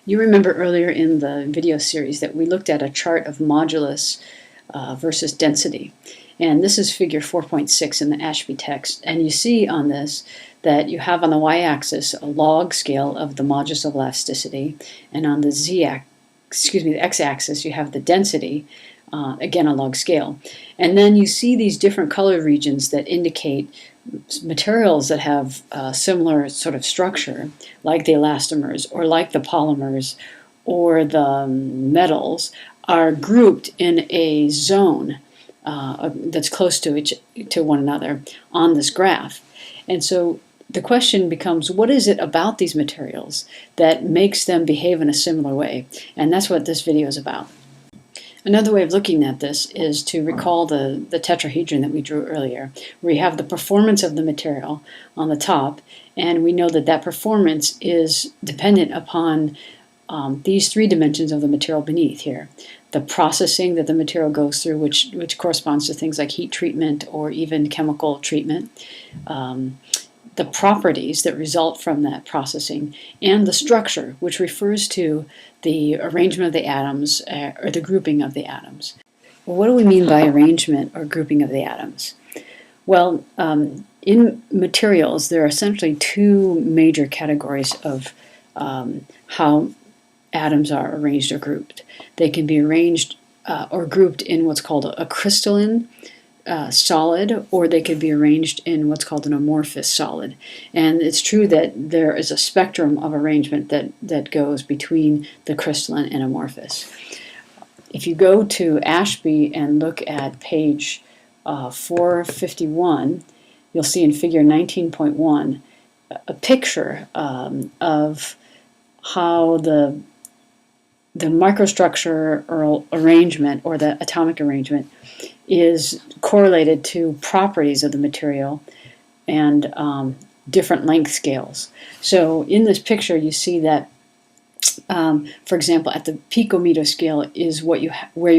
You remember earlier in the video series that we looked at a chart of modulus versus density. And this is figure 4.6 in the Ashby text. And you see on this that you have on the y-axis a log scale of the modulus of elasticity, and on the the x-axis you have the density, again a log scale. And then you see these different color regions that indicate materials that have a similar sort of structure, like the elastomers or like the polymers or the metals, are grouped in a zone that's close to one another on this graph. And so the question becomes, what is it about these materials that makes them behave in a similar way? And that's what this video is about. Another way of looking at this is to recall the tetrahedron that we drew earlier, where you have the performance of the material on the top, and we know that that performance is dependent upon these three dimensions of the material beneath here. The processing that the material goes through, which corresponds to things like heat treatment or even chemical treatment, the properties that result from that processing, and the structure, which refers to the arrangement of the atoms or the grouping of the atoms. Well, what do we mean by arrangement or grouping of the atoms? Well, in materials, there are essentially two major categories of how atoms are arranged or grouped. They can be arranged or grouped in what's called a crystalline solid, or they could be arranged in what's called an amorphous solid. And it's true that there is a spectrum of arrangement that goes between the crystalline and amorphous. If you go to Ashby and look at page 451, you'll see in figure 19.1 a picture of how the microstructure or arrangement, or the atomic arrangement, is correlated to properties of the material and different length scales. So in this picture you see that, for example, at the picometer scale is where you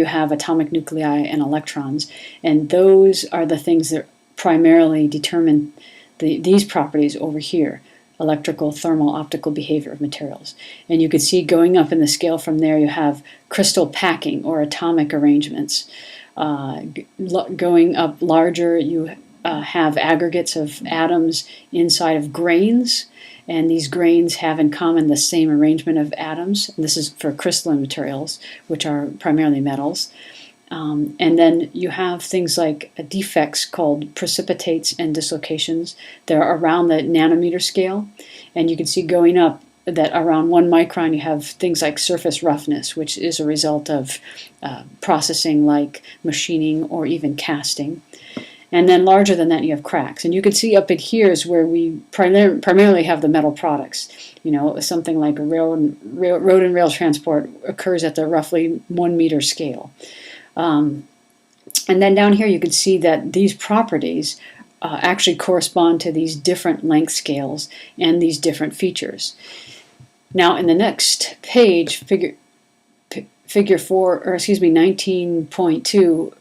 have atomic nuclei and electrons, and those are the things that primarily determine these properties over here: electrical, thermal, optical behavior of materials. And you can see going up in the scale from there you have crystal packing or atomic arrangements. Going up larger, you have aggregates of atoms inside of grains, and these grains have in common the same arrangement of atoms. This is for crystalline materials, which are primarily metals. And then you have things like defects called precipitates and dislocations. They're around the nanometer scale, and you can see going up that around 1 micron you have things like surface roughness, which is a result of processing like machining or even casting. And then larger than that you have cracks. And you can see up in here is where we primarily have the metal products. You know, something like a road and rail transport occurs at the roughly 1 meter scale. And then down here you can see that these properties actually correspond to these different length scales and these different features. Now in the next page, figure 19.2,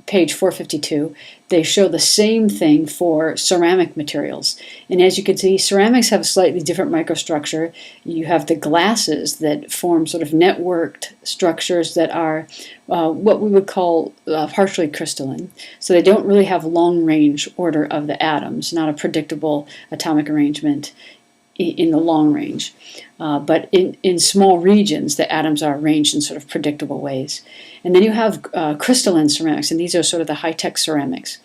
page 452, they show the same thing for ceramic materials. And as you can see, ceramics have a slightly different microstructure. You have the glasses that form sort of networked structures that are what we would call partially crystalline. So they don't really have long-range order of the atoms, not a predictable atomic arrangement in the long range. But in small regions, the atoms are arranged in sort of predictable ways. And then you have crystalline ceramics, and these are sort of the high-tech ceramics.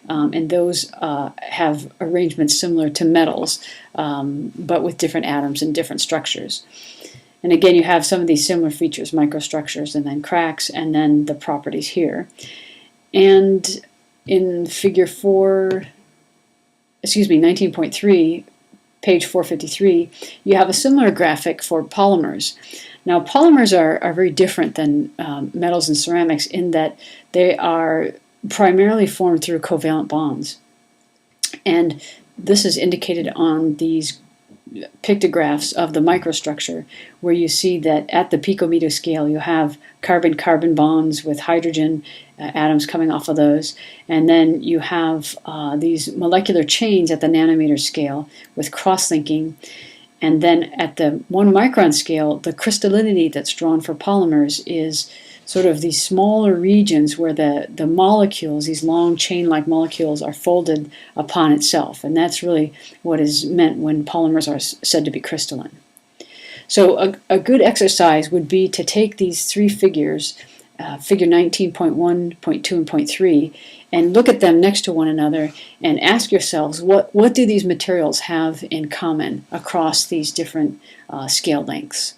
And those have arrangements similar to metals, but with different atoms and different structures. And again, you have some of these similar features, microstructures, and then cracks, and then the properties here. And in figure 19.3, page 453, you have a similar graphic for polymers. Now, polymers are very different than metals and ceramics in that they are primarily formed through covalent bonds. And this is indicated on these pictographs of the microstructure, where you see that at the picometer scale you have carbon-carbon bonds with hydrogen atoms coming off of those, and then you have these molecular chains at the nanometer scale with cross-linking, And then at the 1 micron scale, the crystallinity that's drawn for polymers is sort of these smaller regions where the molecules, these long chain-like molecules, are folded upon itself. And that's really what is meant when polymers are said to be crystalline. So a good exercise would be to take these three figures, figure 19.1, 0.2, and 0.3, and look at them next to one another and ask yourselves, what do these materials have in common across these different scale lengths?